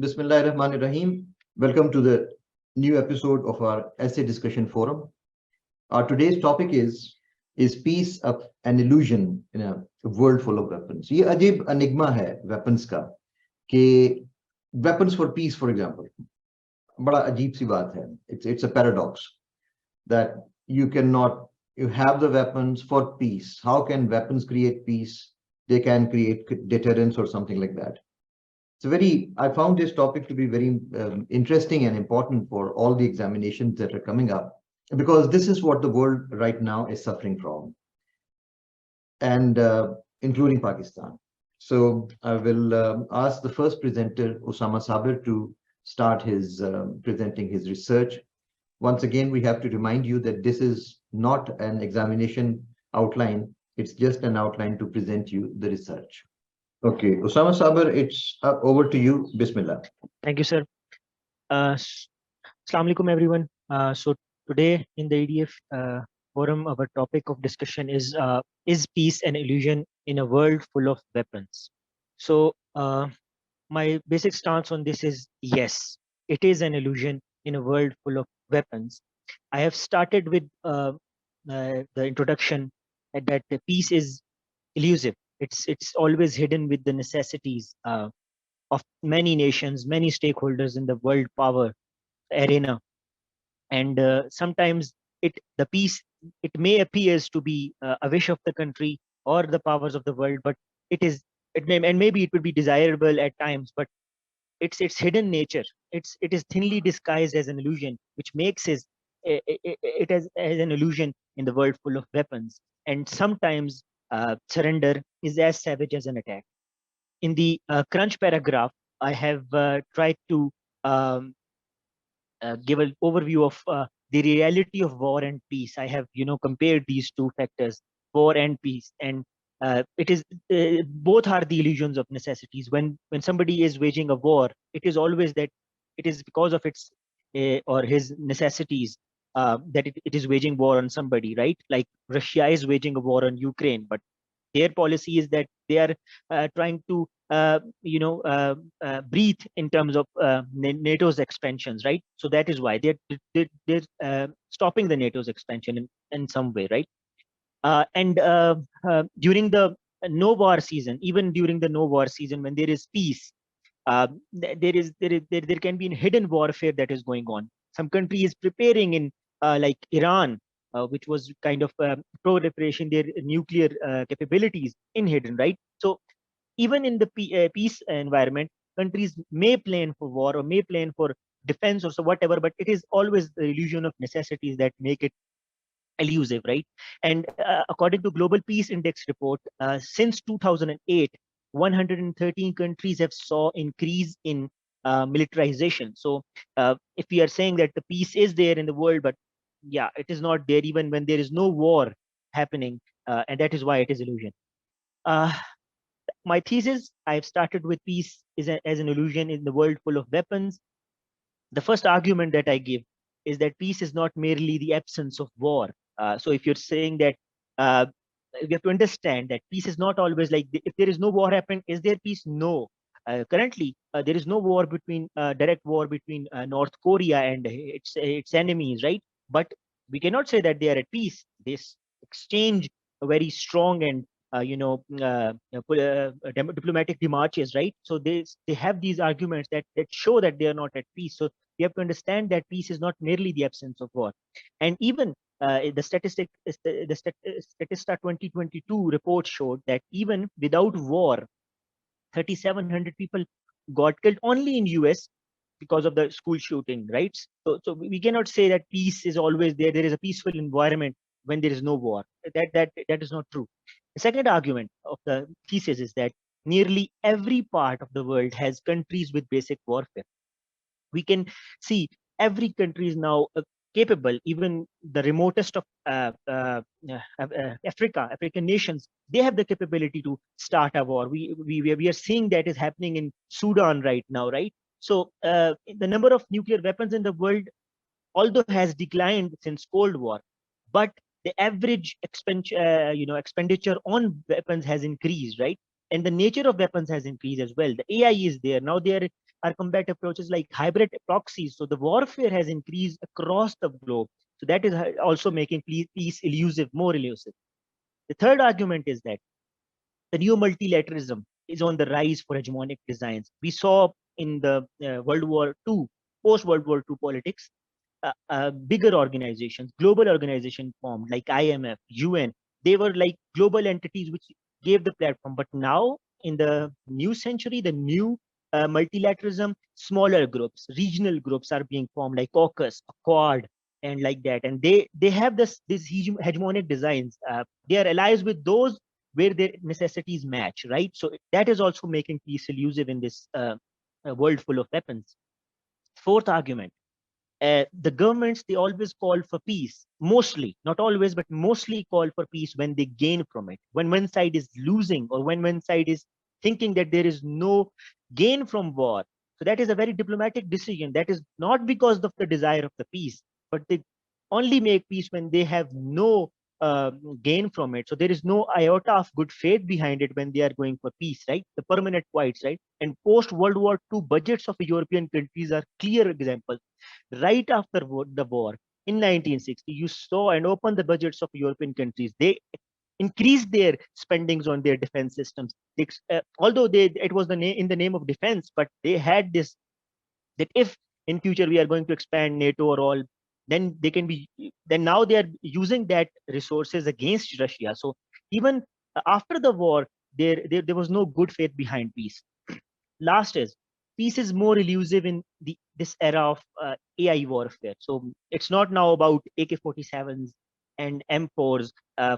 Bismillahirrahmanirrahim. Welcome to the new episode of our essay discussion forum. Our today's topic is peace an illusion in a world full of weapons. ये अजीब enigma है weapons का कि weapons for peace, for example, बड़ा अजीब सी बात है. It's a paradox that you have the weapons for peace. How can weapons create peace? They can create deterrence or something like that. I found this topic to be very interesting and important for all the examinations that are coming up, because this is what the world right now is suffering from, and including Pakistan. So I will ask the first presenter, Osama Sabir, to start his presenting his research. Once again, we have to remind you that this is not an examination outline. It's just an outline to present you the research. Okay, Osama Saber, it's over to you. Bismillah. Thank you, sir. Assalamu alaikum, everyone. So today in the EDF forum, our topic of discussion is peace an illusion in a world full of weapons? So my basic stance on this is yes, it is an illusion in a world full of weapons. I have started with the introduction that the peace is elusive. It's always hidden with the necessities of many nations, many stakeholders in the world power arena, and sometimes the peace, it may appears to be a wish of the country or the powers of the world, but maybe it would be desirable at times, but its hidden nature, it is thinly disguised as an illusion, which makes it as an illusion in the world full of weapons. And sometimes surrender is as savage as an attack. In the crunch paragraph, I have tried to give an overview of the reality of war and peace. I have, compared these two factors, war and peace, and it is both are the illusions of necessities. When somebody is waging a war, it is always that it is because of its or his necessities that it is waging war on somebody, right? Like Russia is waging a war on Ukraine, but their policy is that they are trying to breathe in terms of NATO's expansions, right? So that is why they're stopping the NATO's expansion in some way, right? And during the no war season, even during the no war season, when there is peace, there can be a hidden warfare that is going on. Some country is preparing in like Iran, which was kind of proliferation their nuclear capabilities in hidden, right? So even in the peace environment, countries may plan for war or may plan for defense or so whatever, but it is always the illusion of necessities that make it elusive, right? And according to Global Peace Index report, since 2008, 113 countries have saw increase in militarization. So if we are saying that the peace is there in the world, but yeah, it is not there even when there is no war happening, and that is why it is illusion. My thesis, I've started with peace as an illusion in the world full of weapons. The first argument that I give is that peace is not merely the absence of war. So if you're saying that we have to understand that peace is not always like, if there is no war happening, is there peace? No. Currently, there is no war direct war between North Korea and its enemies, right? But we cannot say that they are at peace. This exchange a very strong and diplomatic demarches, right? So they have these arguments that show that they are not at peace. So we have to understand that peace is not merely the absence of war. And even the Statista 2022 report showed that even without war, 3,700 people got killed only in US because of the school shooting, right? So we cannot say that peace is always there. There is a peaceful environment when there is no war. That is not true. The second argument of the thesis is that nearly every part of the world has countries with basic warfare. We can see every country is now capable, even the remotest of African nations, they have the capability to start a war. We are seeing that is happening in Sudan right now, right? So the number of nuclear weapons in the world, although has declined since Cold War, but the average expenditure on weapons has increased, right? And the nature of weapons has increased as well. The AI is there now. They are are combat approaches like hybrid proxies. So the warfare has increased across the globe. So that is also making peace elusive, more elusive. The third argument is that the new multilateralism is on the rise for hegemonic designs. We saw in the World War II, post World War II politics, bigger organizations, global organizations formed like IMF, UN. They were like global entities which gave the platform. But now, in the new century, the new multilateralism, smaller groups, regional groups are being formed like AUKUS, Quad, and like that. And they have this hegemonic designs. They are allies with those where their necessities match, right? So that is also making peace elusive in this world full of weapons. Fourth argument, the governments, they always call for peace, mostly, not always, but mostly call for peace when they gain from it, when one side is losing or when one side is thinking that there is no gain from war. So that is a very diplomatic decision. That is not because of the desire of the peace, but they only make peace when they have no uh, gain from it. So there is no iota of good faith behind it when they are going for peace, right? The permanent quiets, right? And post World War II budgets of European countries are clear examples. Right after the war in 1960, you saw and opened the budgets of European countries. They increased their spendings on their defense systems. Although it was in the name of defense, but they had this, that if in future we are going to expand NATO or all, then they can be, then now they are using that resources against Russia. So even after the war, there was no good faith behind peace. Last is, peace is more elusive in this era of AI warfare. So it's not now about AK-47s and M4s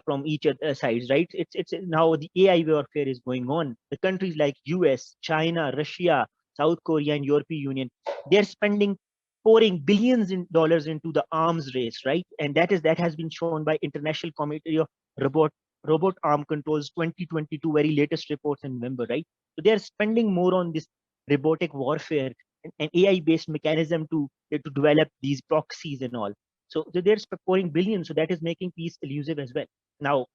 from each other sides, right? It's now the AI warfare is going on. The countries like US, China, Russia, South Korea, and European Union, they're spending, pouring billions in dollars into the arms race, right? And that has been shown by International Committee of Robot Arm Control's 2022 very latest reports in November, right? So they are spending more on this robotic warfare and AI-based mechanism to develop these proxies and all. So they're pouring billions. So that is making peace elusive as well. Now,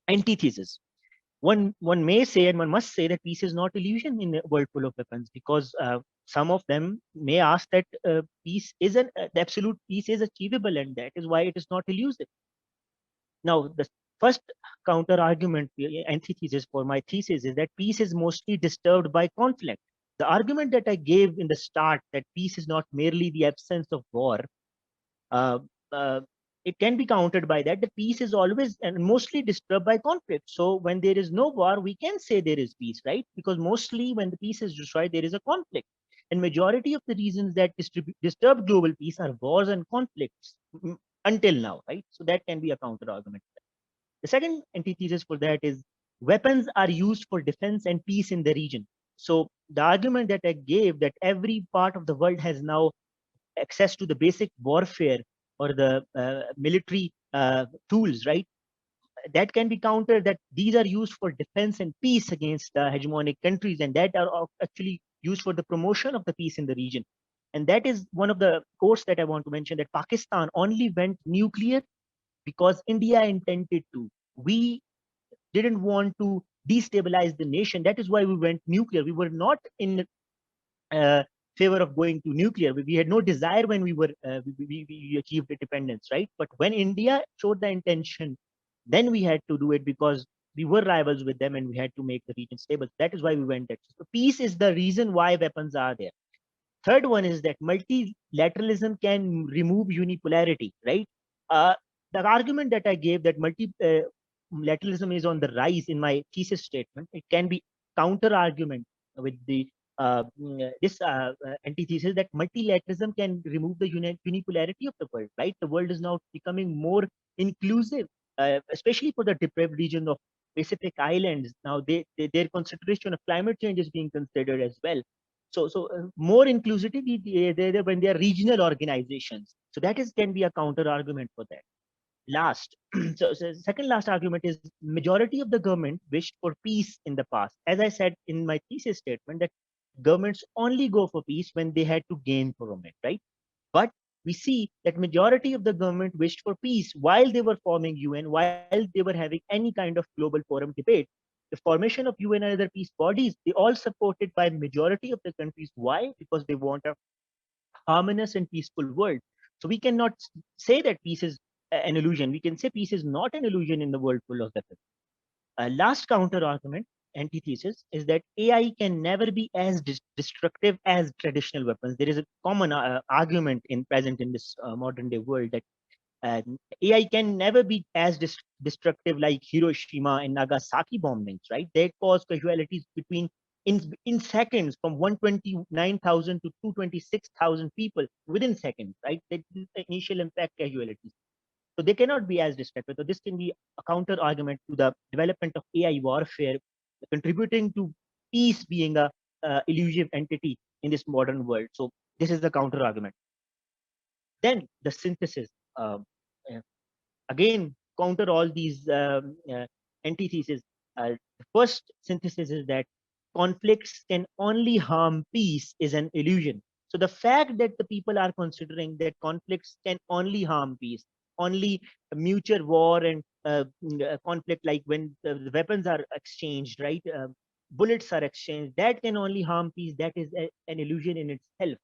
antithesis. One may say and one must say that peace is not illusion in a world full of weapons, because some of them may ask that peace is the absolute peace is achievable, and that is why it is not elusive. Now, the first counter argument, antithesis for my thesis, is that peace is mostly disturbed by conflict. The argument that I gave in the start, that peace is not merely the absence of war, uh, uh, it can be countered by that. The peace is always and mostly disturbed by conflict. So when there is no war, we can say there is peace, right? Because mostly when the peace is destroyed, there is a conflict. And majority of the reasons that disturb global peace are wars and conflicts until now, right? So that can be a counter argument. The second antithesis for that is weapons are used for defense and peace in the region. So the argument that I gave, that every part of the world has now access to the basic warfare or the military tools, right? That can be countered, that these are used for defense and peace against hegemonic countries, and that are actually used for the promotion of the peace in the region. And that is one of the quotes that I want to mention, that Pakistan only went nuclear because India intended to. We didn't want to destabilize the nation. That is why we went nuclear. We were not in uh, favor of going to nuclear. We had no desire when we achieved independence, right? But when India showed the intention, then we had to do it because we were rivals with them and we had to make the region stable. That is why we went there. So peace is the reason why weapons are there. Third one is that multilateralism can remove unipolarity, right? The argument that I gave, that multilateralism is on the rise in my thesis statement, it can be counter argument with the this antithesis, that multilateralism can remove the unipolarity of the world, right? The world is now becoming more inclusive, especially for the deprived region of Pacific Islands. Now their consideration of climate change is being considered as well. So more inclusivity when they are regional organizations. So that is can be a counter argument for that. Last, so second last argument is majority of the government wished for peace in the past. As I said in my thesis statement, that governments only go for peace when they had to gain from it, right? But we see that majority of the government wished for peace while they were forming UN, while they were having any kind of global forum debate. The formation of UN and other peace bodies, they all supported by majority of the countries. Why? Because they want a harmonious and peaceful world. So we cannot say that peace is an illusion. We can say peace is not an illusion in the world full of weapons. Last counter argument, antithesis, is that AI can never be as destructive as traditional weapons. There is a common argument in present in this modern day world that AI can never be as destructive like Hiroshima and Nagasaki bombings, right? They cause casualties between in seconds from 129,000 to 226,000 people within seconds, right? That is the initial impact casualties. So they cannot be as destructive. So this can be a counter argument to the development of AI warfare, contributing to peace being a elusive entity in this modern world. So this is the counter argument. Then the synthesis. Uh, Again, counter all these antitheses. The first synthesis is that conflicts can only harm peace is an illusion. So the fact that the people are considering that conflicts can only harm peace, only mutual war and conflict, like when the weapons are exchanged, right? Bullets are exchanged, that can only harm peace. That is an illusion in itself,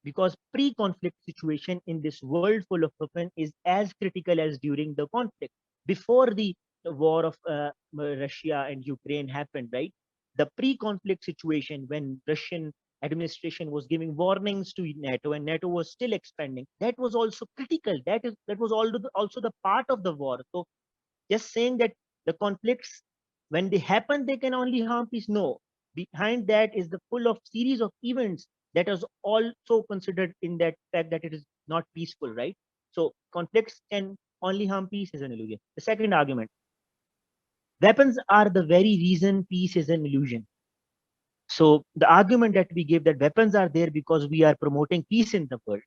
because pre-conflict situation in this world full of weapons is as critical as during the conflict. Before the war of Russia and Ukraine happened, right? The pre-conflict situation when Russian administration was giving warnings to NATO and NATO was still expanding, that was also critical. That was also the part of the war. So just saying that the conflicts, when they happen, they can only harm peace. No, behind that is the full of series of events that is also considered in that fact that it is not peaceful, right? So conflicts can only harm peace is an illusion. The second argument, weapons are the very reason peace is an illusion. So the argument that we give that weapons are there because we are promoting peace in the world.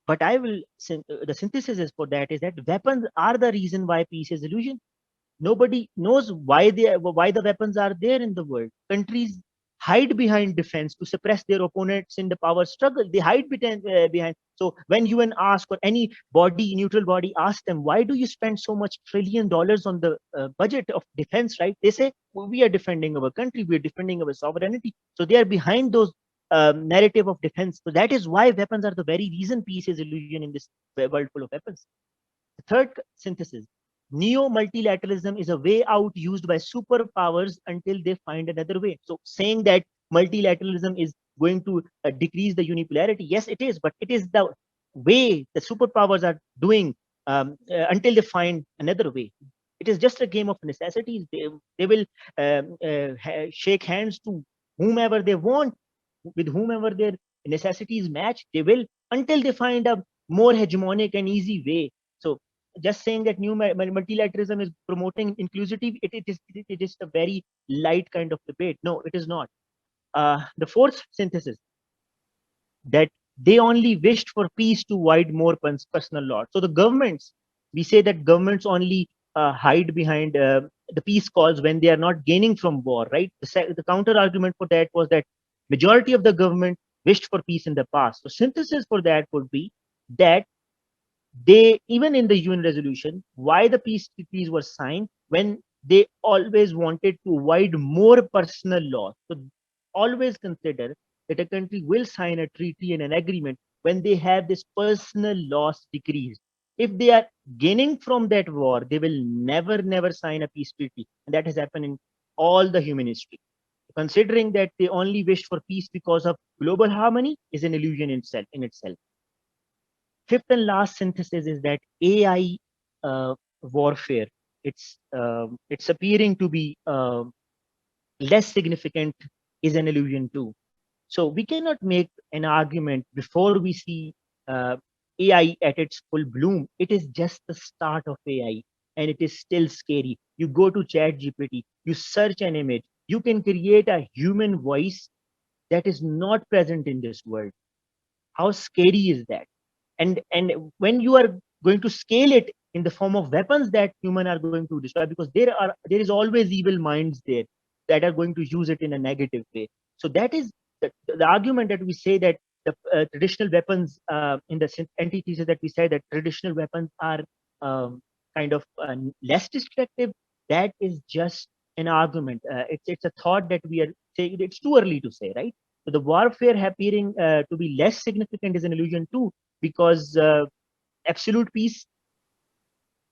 But the synthesis is for that is that weapons are the reason why peace is illusion. Nobody knows why the weapons are there in the world. Countries hide behind defense to suppress their opponents in the power struggle. They hide behind. So when UN ask, or any body, neutral body asks them, why do you spend so much $1 trillion on the budget of defense, right? They say, well, we are defending our country, we are defending our sovereignty. So they are behind those narrative of defense. So that is why weapons are the very reason peace is illusion in this world full of weapons. The third synthesis, neo multilateralism is a way out used by superpowers until they find another way. So saying that multilateralism is going to decrease the unipolarity, yes, it is, but it is the way the superpowers are doing until they find another way. It is just a game of necessities. They will shake hands to whomever they want, with whomever their necessities match, they will, until they find a more hegemonic and easy way. So just saying that new multilateralism is promoting inclusivity, it is a very light kind of debate. No, it is not. The fourth synthesis, that they only wished for peace to avoid more personal loss. So the governments, we say that governments only hide behind the peace cause when they are not gaining from war, right? The counter argument for that was that majority of the government wished for peace in the past. So synthesis for that would be that they, even in the UN resolution, why the peace treaties were signed, when they always wanted to avoid more personal loss. So always consider that a country will sign a treaty and an agreement when they have this personal loss decreased. If they are gaining from that war, they will never sign a peace treaty. And that has happened in all the human history. Considering that they only wished for peace because of global harmony is an illusion in itself. Fifth and last synthesis is that AI warfare, it's appearing to be less significant is an illusion too. So we cannot make an argument before we see AI at its full bloom. It is just the start of AI, and it is still scary. You go to Chat GPT, you search an image, you can create a human voice that is not present in this world. How scary is that? And when you are going to scale it in the form of weapons that human are going to destroy, because there is always evil minds there that are going to use it in a negative way. So that is the argument that we say that the traditional weapons in the antithesis that we say that traditional weapons are kind of less destructive. That is just an argument. It's a thought that we are saying. It's too early to say, right? So the warfare appearing to be less significant is an illusion too, because absolute peace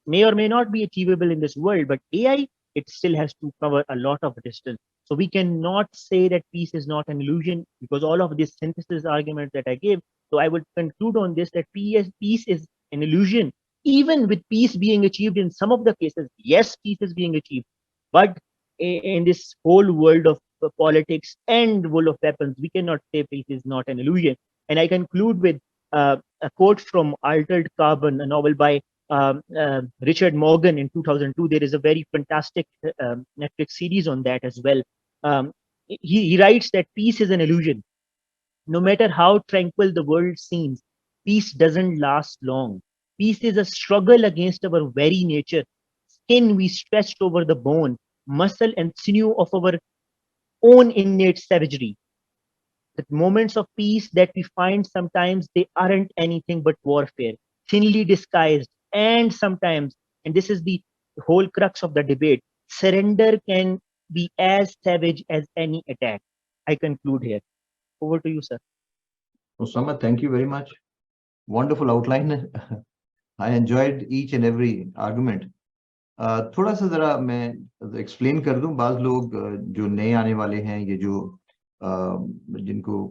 may or may not be achievable in this world, but AI, it still has to cover a lot of distance. So we cannot say that peace is not an illusion, because all of this synthesis argument that I gave. So I would conclude on this that peace is an illusion, even with peace being achieved in some of the cases. Yes, peace is being achieved, but in this whole world of politics and world of weapons, we cannot say peace is not an illusion. And I conclude with a quote from Altered Carbon, a novel by Richard Morgan in 2002. There is a very fantastic Netflix series on that as well. He writes that peace is an illusion. No matter how tranquil the world seems, peace doesn't last long. Peace is a struggle against our very nature. Skin we stretched over the bone, muscle and sinew of our own innate savagery. The moments of peace that we find, sometimes they aren't anything but warfare, thinly disguised, and sometimes, and this is the whole crux of the debate, surrender can be as savage as any attack. I conclude here. Over to you, sir. Osama, thank you very much. Wonderful outline. I enjoyed each and every argument. थोड़ा सा जरा मैं explain कर दूं, बाज लोग जो नए आने वाले हैं, ये जो जिनको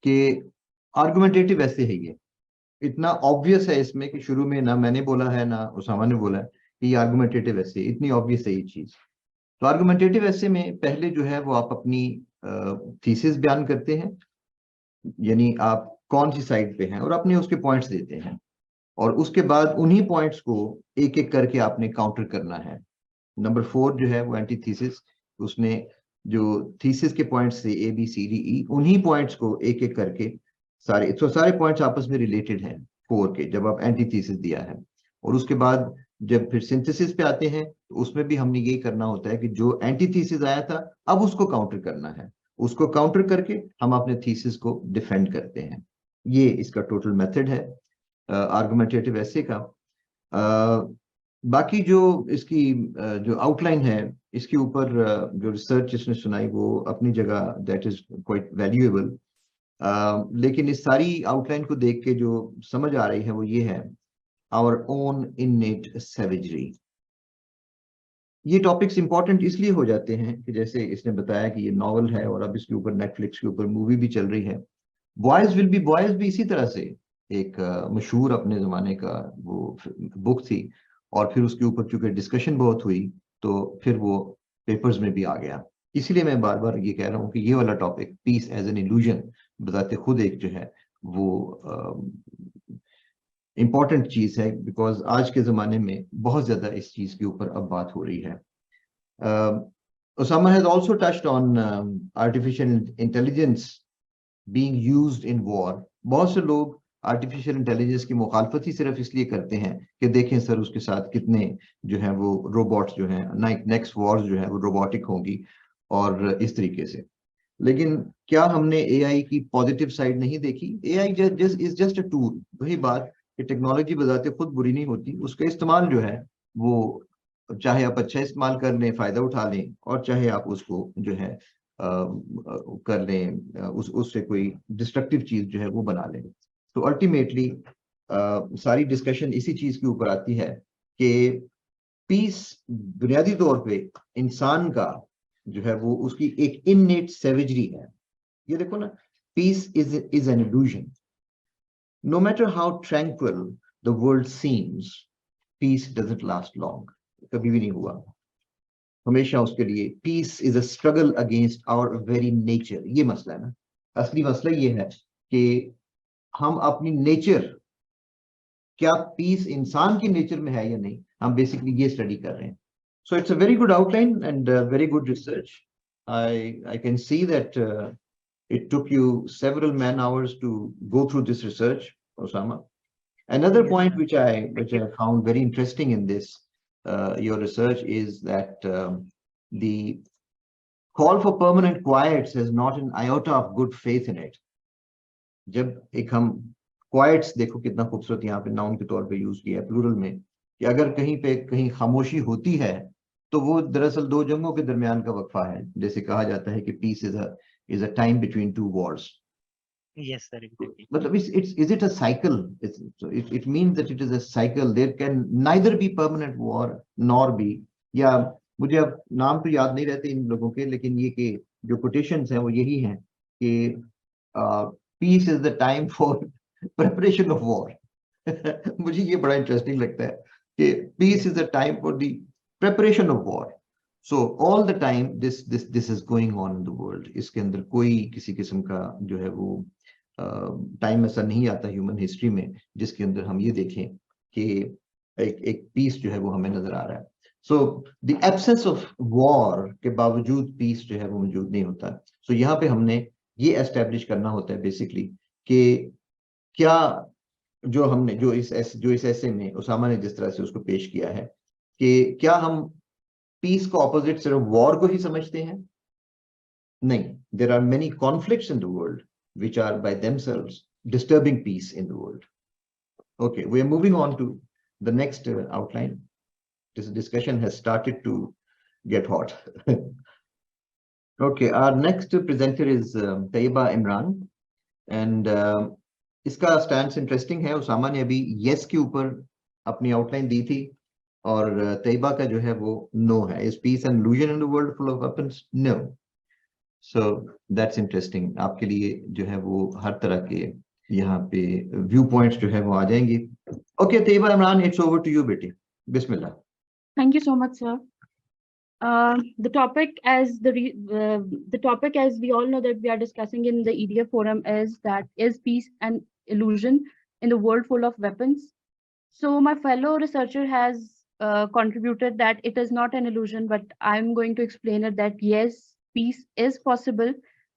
कि आर्गुमेंटेटिव ऐसे है, ये इतना ऑब्वियस है इसमें कि शुरू में ना मैंने बोला है ना उसामा ने बोला है कि ये आर्गुमेंटेटिव ऐसे, इतनी ऑब्वियस है ये चीज। तो आर्गुमेंटेटिव ऐसे में पहले जो है वो आप अपनी थीसिस बयान करते हैं, यानी आप कौन सी साइड पे हैं और अपने उसके पॉइंट्स देते हैं, और उसके बाद उन्हीं पॉइंट्स को एक एक करके आपने काउंटर करना है। नंबर 4 जो है वो एंटी थीसिस, उसने जो थीसिस के पॉइंट्स थे A B C D E, उन्हीं पॉइंट्स को एक एक करके सारे पॉइंट्स आपस में रिलेटेड हैं 4 के, जब आप एंटी थीसिस दिया है। और उसके बाद जब फिर सिंथेसिस पे आते हैं तो उसमें भी हमने यही करना होता है कि जो एंटी थीसिस आया था अब उसको काउंटर करना है, उसको काउंटर करके हम अपने थीसिस को डिफेंड करते हैं। ये इसका टोटल मेथड है आर्गुमेंटेटिव एसे का। बाकी जो इसकी जो आउटलाइन है, इसके ऊपर जो रिसर्च इसने सुनाई वो अपनी जगह दैट इज क्वाइट वैल्यूएबल, लेकिन इस सारी आउटलाइन को देख के जो समझ आ रही है वो ये है, आवर ओन इननेट सैवेजरी। ये टॉपिक्स इंपॉर्टेंट इसलिए हो जाते हैं कि जैसे इसने बताया कि ये नॉवल है और अब इसके ऊपर नेटफ्लिक्स के ऊपर मूवी भी चल रही है। बॉयज विल बी बॉयज भी इसी तरह से एक मशहूर अपने जमाने का वो बुक थी, और फिर उसके ऊपर चूंकि डिस्कशन बहुत हुई तो फिर वो पेपर्स में भी आ गया। इसीलिए मैं बार बार ये कह रहा हूँ कि ये वाला topic peace as an illusion बताते खुद एक जो है वो इम्पॉर्टेंट चीज है, बिकॉज आज के जमाने में बहुत ज्यादा इस चीज के ऊपर अब बात हो रही है। Osama has also touched on artificial intelligence being used in war. बहुत से लोग आर्टिफिशियल इंटेलिजेंस की मुखालफत ही सिर्फ इसलिए करते हैं कि देखें सर उसके साथ कितने जो है वो रोबोट्स जो हैं, नेक्स्ट वॉर्स जो है वो रोबोटिक होंगी और इस तरीके से। लेकिन क्या हमने एआई की पॉजिटिव साइड नहीं देखी? AI is just a tool. वही बात कि टेक्नोलॉजी बजाते खुद बुरी नहीं होती, उसका इस्तेमाल जो है वो चाहे आप अच्छा इस्तेमाल कर लें, फायदा उठा लें, और चाहे आप उसको जो है कर लें, उससे कोई डिस्ट्रक्टिव चीज जो है वो बना लें। तो अल्टीमेटली सारी डिस्कशन इसी चीज के ऊपर आती है कि पीस बुनियादी तौर पे इंसान का जो है वो उसकी एक इननेट सैवेजरी है। ये देखो ना, peace is an illusion. No matter how tranquil the world seems, peace doesn't last long. कभी भी नहीं हुआ, हमेशा उसके लिए peace is a struggle against our very nature. ये मसला है ना, असली मसला ये है कि हम अपनी नेचर, क्या पीस इंसान की नेचर में है या नहीं, हम बेसिकली ये स्टडी कर रहे हैं। So it's a very good outline and very good research. I can see that it took you several man hours to go through this research, Osama. Another point which I found very interesting in this your research is that the call for permanent quiets has not an iota of good faith in it. जब एक हम क्वाइट्स, देखो कितना खूबसूरत यहाँ पे noun के तौर पे यूज किया है प्लूरल में, कि अगर कहीं पे कहीं खामोशी होती है तो वो दरअसल दो जंगों के दरमियान का वक्फा है, जैसे कहा जाता है कि peace is a time between two wars. Yes, sir, exactly. मतलब it's is it a cycle? It means that it is a cycle. There can neither be permanent war nor be, या मुझे अब नाम तो याद नहीं रहते इन लोगों के, लेकिन ये कि जो कोटेशंस हैं वो यही हैं कि peace is the time for preparation of war. मुझे ये बड़ा इंटरेस्टिंग लगता है कि peace is the time for the preparation of war. So all the time this is going on in the world. इसके अंदर कोई किसी किस्म का जो है वो टाइम ऐसा नहीं आता ह्यूमन हिस्ट्री में जिसके अंदर हम ये देखें कि एक पीस जो है वो हमें नजर आ रहा है. So the absence of war के बावजूद पीस जो है वो मौजूद नहीं होता. सो यहाँ पे हमने ये एस्टेब्लिश करना होता है बेसिकली कि क्या जो इस ऐसे में उसामा ने जिस तरह से उसको पेश किया है कि क्या हम पीस को ऑपोजिट सिर्फ वॉर को ही समझते हैं? नहीं, there are many conflicts in the world which are by themselves disturbing peace in the world. Okay, we are moving on to the next outline. This discussion has started to get hot. Okay, our next presenter is Taiba Imran, and इसका stand interesting है. उसामा ने अभी yes के ऊपर अपनी outline दी थी और तैयबा का जो है वो नो है. Is peace and illusion in the world full of weapons? No. So that's interesting. आपके लिए जो है वो हर तरह के यहाँ पे व्यू पॉइंट्स जो है वो आ जाएंगे. Okay Tayyaba Imran, it's over to you बेटी. बिस्मिल्लाह. Thank you so much, sir. The topic, as we all know that we are discussing in the EDF forum, is peace and illusion in the world full of weapons. So my fellow researcher has contributed that it is not an illusion, but I'm going to explain it that yes, peace is possible,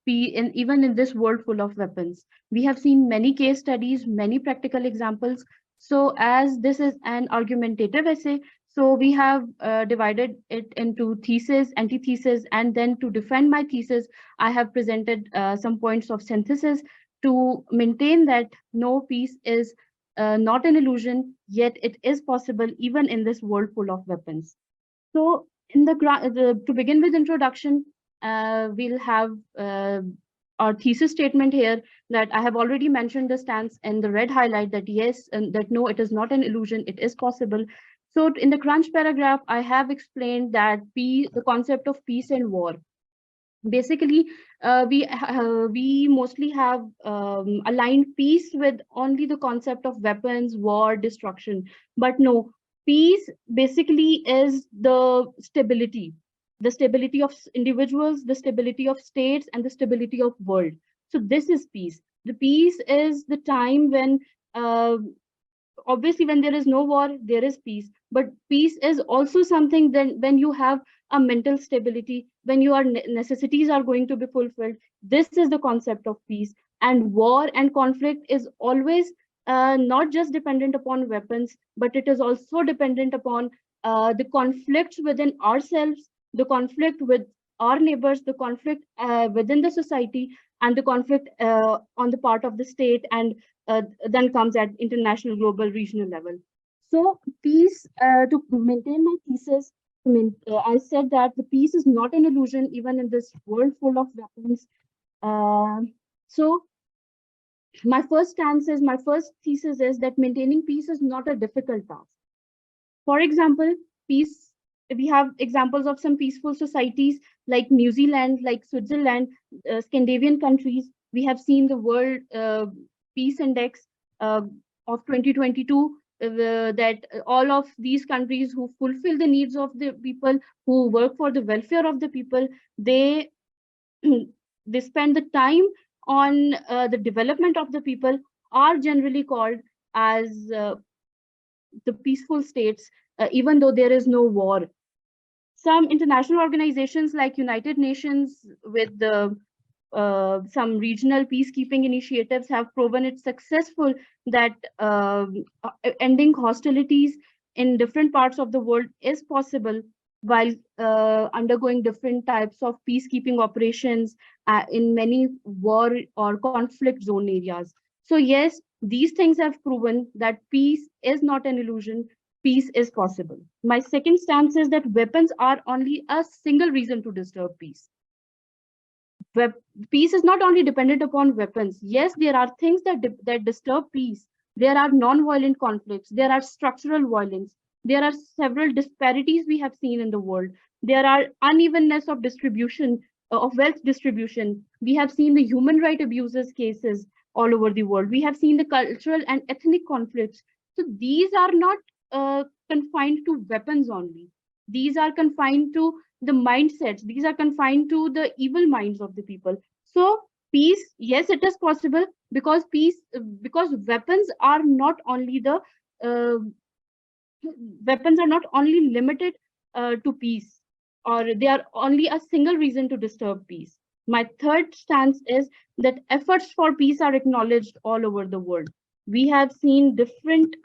even in this world full of weapons. We have seen many case studies, many practical examples. So as this is an argumentative essay, so we have divided it into thesis, antithesis, and then to defend my thesis, I have presented some points of synthesis to maintain that no, peace is not an illusion, yet it is possible even in this world full of weapons. So to begin with introduction, we'll have our thesis statement here that I have already mentioned the stance in the red highlight that yes, and that no, it is not an illusion, it is possible. So in the crunch paragraph, I have explained that the concept of peace and war. Basically, we mostly have aligned peace with only the concept of weapons, war, destruction. But no, peace basically is the stability of individuals, the stability of states, and the stability of world. So this is peace. The peace is the time when obviously when there is no war, there is peace. But peace is also something then when you have a mental stability, when your necessities are going to be fulfilled. This is the concept of peace. And war and conflict is always not just dependent upon weapons, but it is also dependent upon the conflicts within ourselves, the conflict with our neighbors, the conflict within the society, and the conflict on the part of the state, and then comes at international, global, regional level. So peace, to maintain my thesis, I said that the peace is not an illusion even in this world full of weapons. So my first thesis is that maintaining peace is not a difficult task. For example, peace, we have examples of some peaceful societies like New Zealand, like Switzerland, Scandinavian countries. We have seen the World Peace Index of 2022, that all of these countries who fulfill the needs of the people, who work for the welfare of the people, they spend the time on the development of the people, are generally called as the peaceful states, even though there is no war. Some international organizations like United Nations with the some regional peacekeeping initiatives have proven it successful that ending hostilities in different parts of the world is possible while undergoing different types of peacekeeping operations in many war or conflict zone areas. So yes, these things have proven that peace is not an illusion. peace is possible. My second stance is that weapons are only a single reason to disturb peace. Peace is not only dependent upon weapons. Yes, there are things that disturb peace. There are non-violent conflicts. There are structural violence. There are several disparities we have seen in the world. There are unevenness of distribution, of wealth distribution. We have seen the human right abuses cases all over the world. We have seen the cultural and ethnic conflicts. So these are not confined to weapons only. These are confined to the mindsets. These are confined to the evil minds of the people. So peace, yes, it is possible, because because weapons are not only the weapons are not only limited to peace, or they are only a single reason to disturb peace. My third stance is that efforts for peace are acknowledged all over the world. We have seen different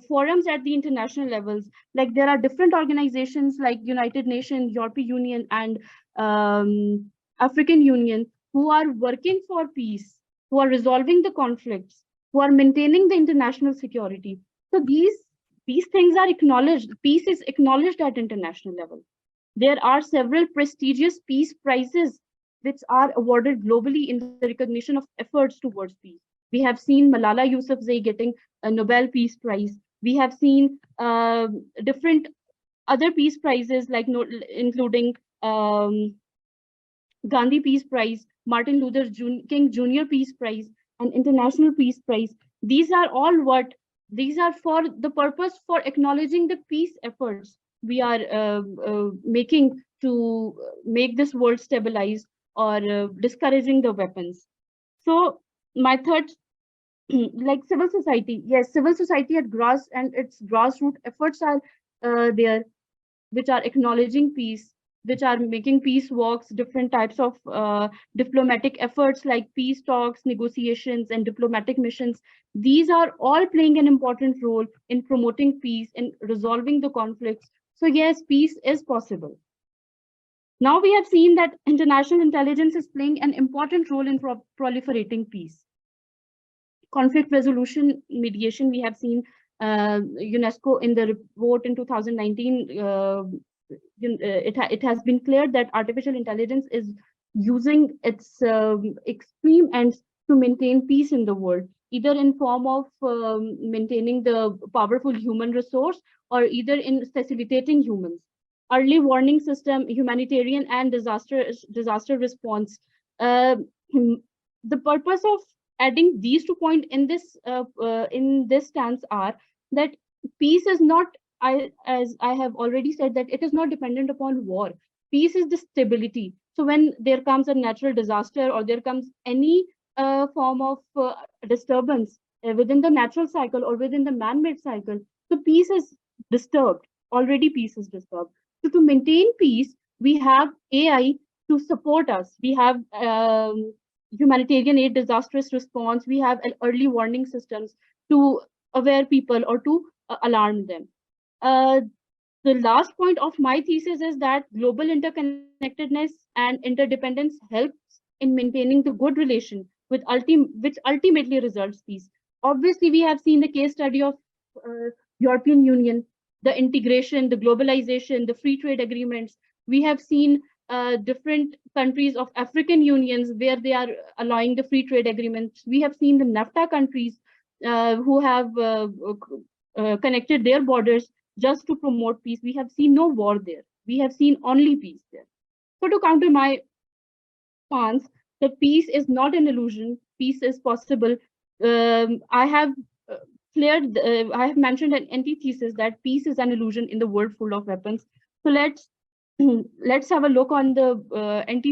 forums at the international levels. Like there are different organizations like United Nations, European Union, and African Union, who are working for peace, who are resolving the conflicts, who are maintaining the international security. So these things are acknowledged. Peace is acknowledged at international level. There are several prestigious peace prizes which are awarded globally in the recognition of efforts towards peace. We have seen Malala Yousafzai getting a Nobel Peace Prize. We have seen different other peace prizes, like including Gandhi Peace Prize, Martin Luther King Jr. Peace Prize, and International Peace Prize. These are all what? These are for the purpose for acknowledging the peace efforts we are making to make this world stabilize, or discouraging the weapons. So my third, like civil society, yes, civil society at its grassroots efforts are there, which are acknowledging peace, which are making peace walks, different types of diplomatic efforts like peace talks, negotiations, and diplomatic missions. These are all playing an important role in promoting peace and resolving the conflicts. So yes, peace is possible. Now we have seen that international intelligence is playing an important role in proliferating peace. Conflict resolution mediation, we have seen UNESCO in the report in 2019, it has been clear that artificial intelligence is using its extreme ends to maintain peace in the world, either in form of maintaining the powerful human resource, or either in facilitating humans. Early warning system, humanitarian and disaster response. The purpose of adding these 2 points in this stance are that peace is not, as I have already said, that it is not dependent upon war. Peace is the stability. So when there comes a natural disaster, or there comes any form of disturbance within the natural cycle or within the man-made cycle, so peace is disturbed. Already peace is disturbed. So to maintain peace, we have AI to support us. We have humanitarian aid, disastrous response. We have early warning systems to aware people or to alarm them. The last point of my thesis is that global interconnectedness and interdependence helps in maintaining the good relation with which ultimately results peace. Obviously, we have seen the case study of European Union, the integration, the globalization, the free trade agreements. We have seen different countries of African unions where they are allowing the free trade agreements. We have seen the NAFTA countries who have connected their borders just to promote peace. We have seen no war there. We have seen only peace there. So to counter my stance that peace is not an illusion, peace is possible, I have I have mentioned an antithesis that peace is an illusion in the world full of weapons. So let's have a look on the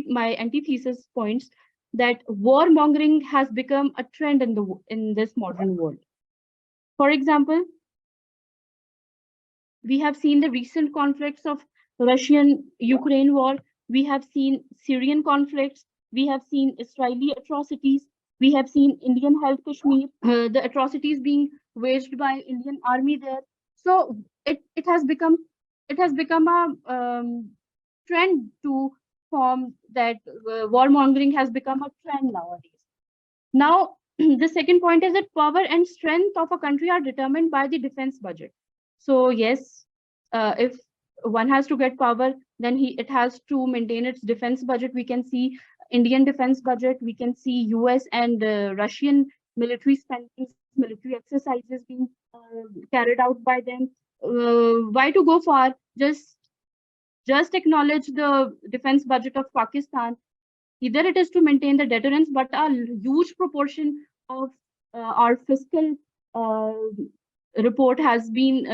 my antithesis points, that warmongering has become a trend in this modern world. For example, we have seen the recent conflicts of Russian-Ukraine war. We have seen Syrian conflicts. We have seen Israeli atrocities. We have seen Indian held Kashmir, the atrocities being waged by Indian army there. So it has become a trend to form that warmongering has become a trend nowadays. Now, The second point is that power and strength of a country are determined by the defense budget. So yes, if one has to get power, then it has to maintain its defense budget. We can see Indian defense budget. We can see US and Russian military spendings, military exercises being carried out by them. Why to go far? Just acknowledge the defense budget of Pakistan. Either it is to maintain the deterrence, but a huge proportion of our fiscal report has been,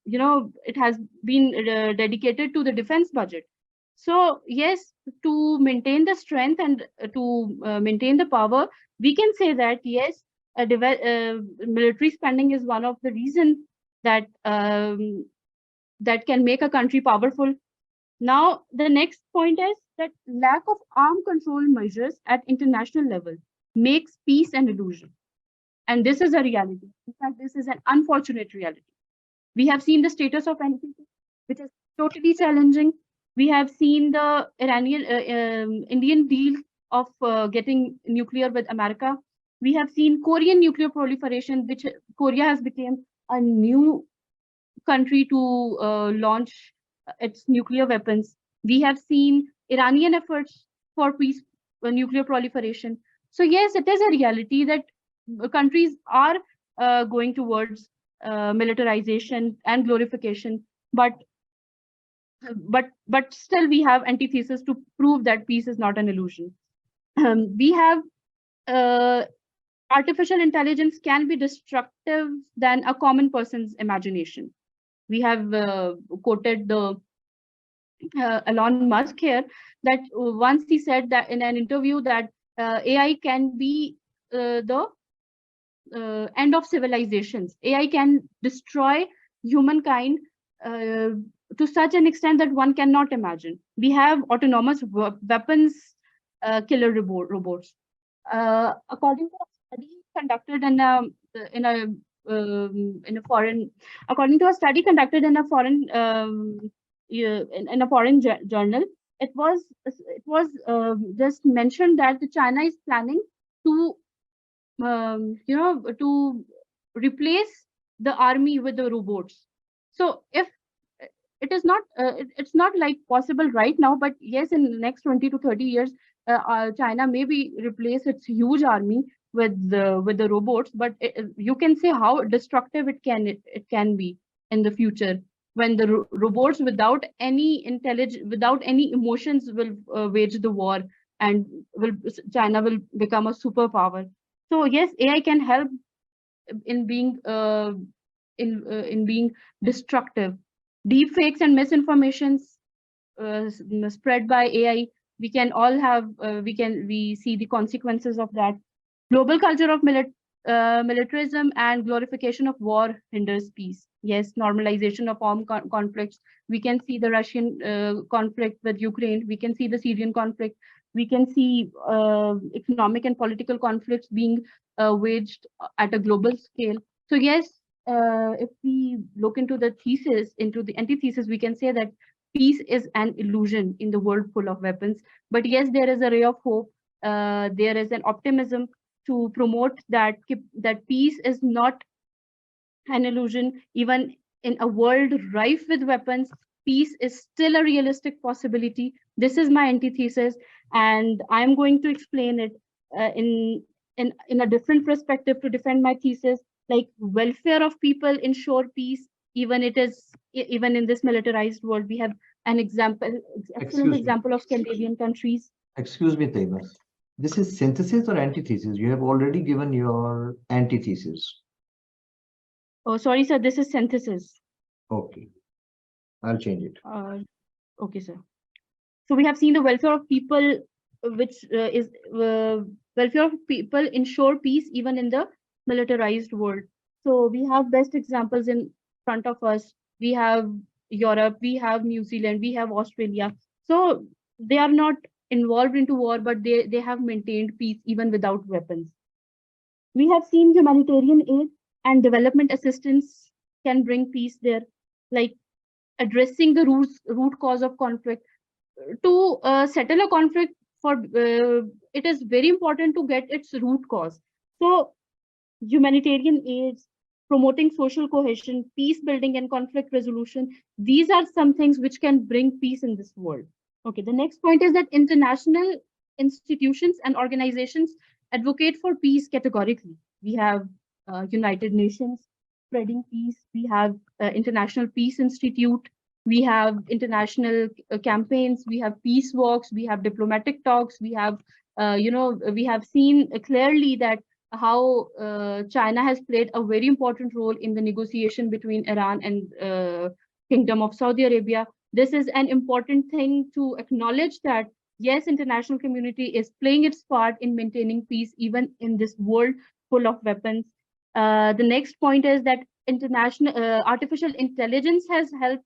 it has been dedicated to the defense budget. So yes, to maintain the strength and to maintain the power, we can say that yes, military spending is one of the reasons that that can make a country powerful. Now, the next point is that lack of arm control measures at international level makes peace an illusion. And this is a reality. In fact, this is an unfortunate reality. We have seen the status of NPT, which is totally challenging. We have seen the Indian deal of getting nuclear with America. We have seen Korean nuclear proliferation, which Korea has become a new country to launch its nuclear weapons. We have seen Iranian efforts for peace, nuclear proliferation. So yes, it is a reality that countries are going towards militarization and glorification, but still we have antithesis to prove that peace is not an illusion. We have artificial intelligence can be destructive than a common person's imagination. We have quoted the Elon Musk here, that once he said that in an interview that AI can be the end of civilizations. AI can destroy humankind to such an extent that one cannot imagine. We have autonomous weapons, killer robots. According to a study conducted in a foreign, according to a study conducted in a foreign in a foreign journal, it was just mentioned that China is planning to to replace the army with the robots. So if it is not it's not like possible right now, but yes, in the next 20 to 30 years, China maybe replace its huge army with the robots. But you can say how destructive it can be in the future, when the robots without any intelligence, without any emotions, will wage the war, and China will become a superpower. So yes, AI can help in being being destructive. Deep fakes and misinformations spread by AI, we can all have we see the consequences of that. Global culture of militarism and glorification of war hinders peace. Yes, normalization of armed conflicts. We can see the Russian conflict with Ukraine. We can see the Syrian conflict. We can see economic and political conflicts being waged at a global scale. So yes, if we look into the thesis, into the antithesis, we can say that peace is an illusion in the world full of weapons. But yes, there is a ray of hope. There is an optimism to promote that peace is not an illusion. Even in a world rife with weapons, peace is still a realistic possibility. This is my antithesis, and I'm going to explain it in a different perspective to defend my thesis. Like, welfare of people ensure peace, even in this militarized world. We have an excellent example of Scandinavian countries. Excuse me, Taiba. This is synthesis or antithesis? You have already given your antithesis. Oh, sorry, sir. This is synthesis. Okay, I'll change it. Okay, sir. So we have seen the welfare of people, which is welfare of people ensure peace even in the militarized world. So we have best examples in front of us. We have Europe, we have New Zealand, we have Australia. So they are not involved into war, but they have maintained peace even without weapons. We have seen humanitarian aid and development assistance can bring peace there, like addressing the root cause of conflict. To settle a conflict, it is very important to get its root cause. So humanitarian aid, promoting social cohesion, peace building and conflict resolution, these are some things which can bring peace in this world. Okay, the next point is that international institutions and organizations advocate for peace categorically. We have United Nations spreading peace, we have International Peace Institute, we have international campaigns, we have peace walks, we have diplomatic talks, we have we have seen clearly that how China has played a very important role in the negotiation between Iran and Kingdom of Saudi Arabia. This is an important thing to acknowledge that yes, international community is playing its part in maintaining peace even in this world full of weapons. The next point is that international artificial intelligence has helped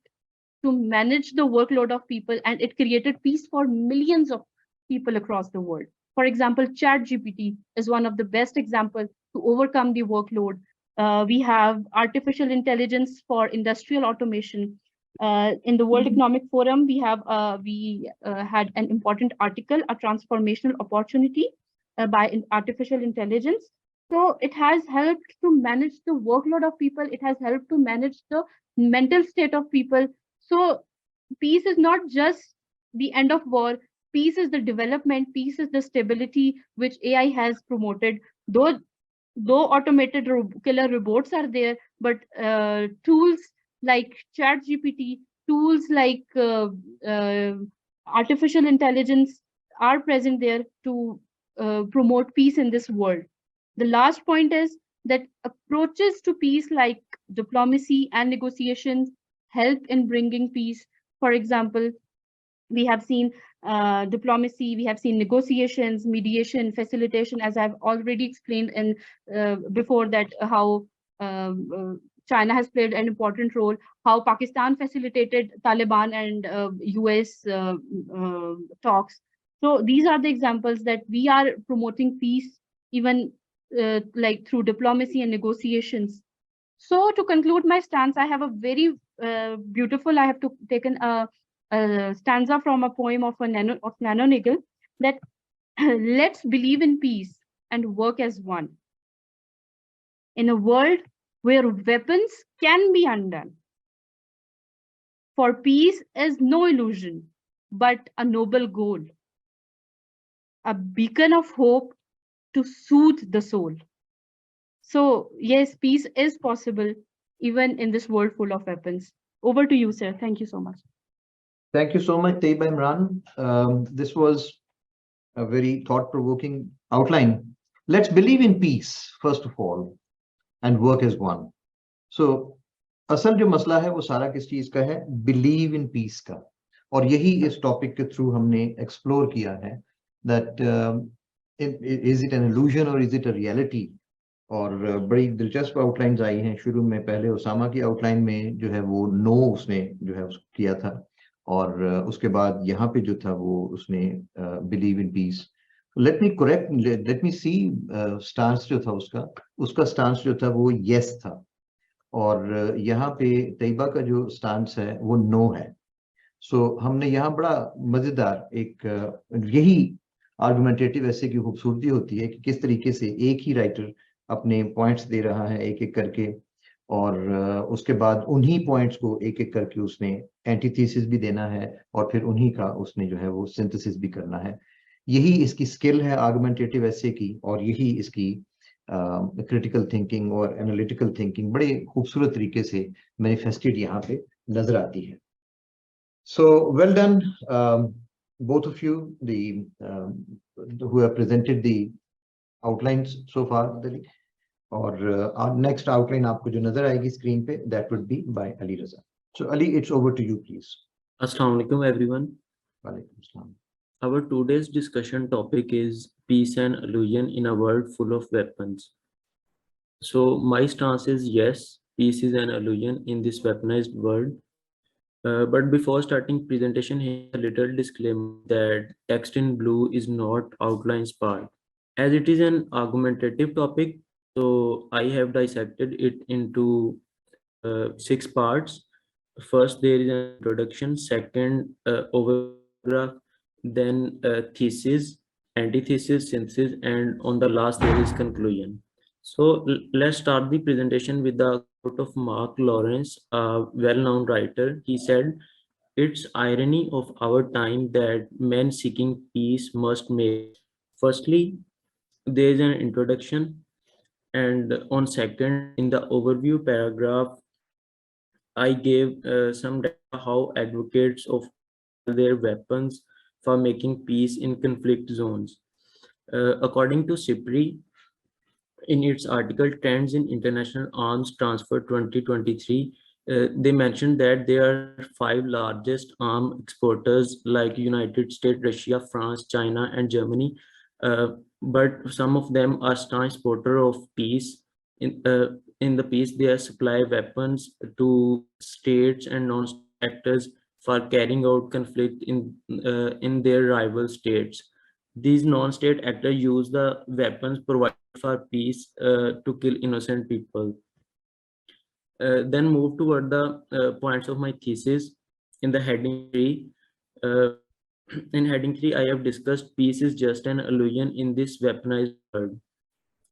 to manage the workload of people, and it created peace for millions of people across the world. For example, ChatGPT is one of the best examples to overcome the workload. We have artificial intelligence for industrial automation. In the World Economic Forum, we had an important article, a transformational opportunity by artificial intelligence. So it has helped to manage the workload of people. It has helped to manage the mental state of people. So peace is not just the end of war. Peace is the development. Peace is the stability which AI has promoted. Though automated killer robots are there, but tools like ChatGPT, tools like artificial intelligence are present there to promote peace in this world. The last point is that approaches to peace like diplomacy and negotiations help in bringing peace. For example, we have seen diplomacy, we have seen negotiations, mediation, facilitation, as I've already explained in before that how China has played an important role, how Pakistan facilitated Taliban and US talks. So these are the examples that we are promoting peace even like through diplomacy and negotiations. So to conclude my stance, I have a very beautiful, I have taken a stanza from a poem of Nano Nigel that let's believe in peace and work as one. In a world where weapons can be undone. For peace is no illusion, but a noble goal, a beacon of hope to soothe the soul. So yes, peace is possible even in this world full of weapons. Over to you, sir. Thank you so much. Thank you so much, Taiba Imran. This was a very thought-provoking outline. Let's believe in peace, first of all, and work as one. So, असल जो मसला है वो सारा किस चीज का है, बिलीव इन पीस का, और यही इस टॉपिक के थ्रू हमने एक्सप्लोर किया है that is it an illusion और इज इट अ रियलिटी. और बड़ी दिलचस्प आउटलाइंस आई हैं. शुरू में पहले उसामा की आउटलाइन में जो है वो नो उसने जो है किया था, और उसके बाद यहाँ पे जो था वो उसने believe in peace. Let me see stance जो था उसका स्टांस जो था वो यस था, और यहाँ पे तैयबा का जो स्टांस है वो नो है. सो हमने यहाँ बड़ा मजेदार एक यही आर्गुमेंटेटिव ऐसे की खूबसूरती होती है कि किस तरीके से एक ही राइटर अपने पॉइंट्स दे रहा है एक एक करके, और उसके बाद उन्हीं पॉइंट्स को एक एक करके उसने एंटीथीसिस भी देना है, और फिर उन्हीं का उसने जो है वो सिंथेसिस भी करना है. यही इसकी स्किल है आर्गुमेंटेटिव ऐसे की, और यही इसकी क्रिटिकल थिंकिंग और एनालिटिकल थिंकिंग बड़े खूबसूरत तरीके से मैनिफेस्टेड यहाँ पे नजर आती है. So well done both of you, who have presented the outlines so far. और our next outline आपको जो नजर आएगी स्क्रीन पे, that would be by Ali Raza. So Ali, it's over to you, please. Assalamu alaikum, everyone. Walaikum assalam. Our today's discussion topic is peace and illusion in a world full of weapons. So my stance is yes, peace is an illusion in this weaponized world. But before starting presentation, here's a little disclaimer that text in blue is not outlines part. As it is an argumentative topic, so I have dissected it into 6 parts. First, there is an introduction. Second, overgraph. Then thesis. antithesis, synthesis, and on the last there is conclusion. So let's start the presentation with the quote of Mark Lawrence, a well-known writer. He said, "It's irony of our time that men seeking peace must make. Firstly, there is an introduction, and on second, in the overview paragraph, I gave some data how advocates of their weapons for making peace in conflict zones. According to SIPRI, in its article Trends in International Arms Transfer 2023, they mentioned that there are 5 largest arm exporters like United States, Russia, France, China, and Germany. But some of them are staunch supporter of peace. In the peace, they supply weapons to states and non-state actors for carrying out conflict in their rival states. These non-state actors use the weapons provided for peace to kill innocent people. Then move toward the points of my thesis in the heading 3. In heading 3, I have discussed peace is just an illusion in this weaponized world.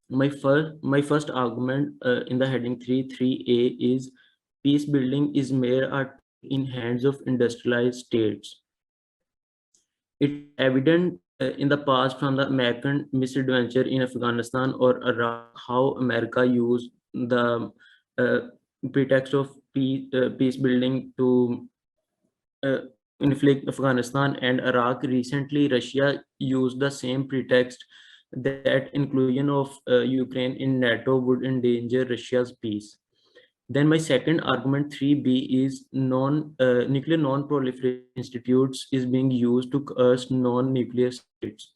My first argument in the heading 3.3a is peace building is mere art in hands of industrialized states. It's evident in the past from the American misadventure in Afghanistan or Iraq how America used the pretext of peace building to inflict Afghanistan and Iraq. Recently, Russia used the same pretext that inclusion of Ukraine in NATO would endanger Russia's peace. Then my second argument 3b is nuclear non-proliferation institutes is being used to coerce non-nuclear states.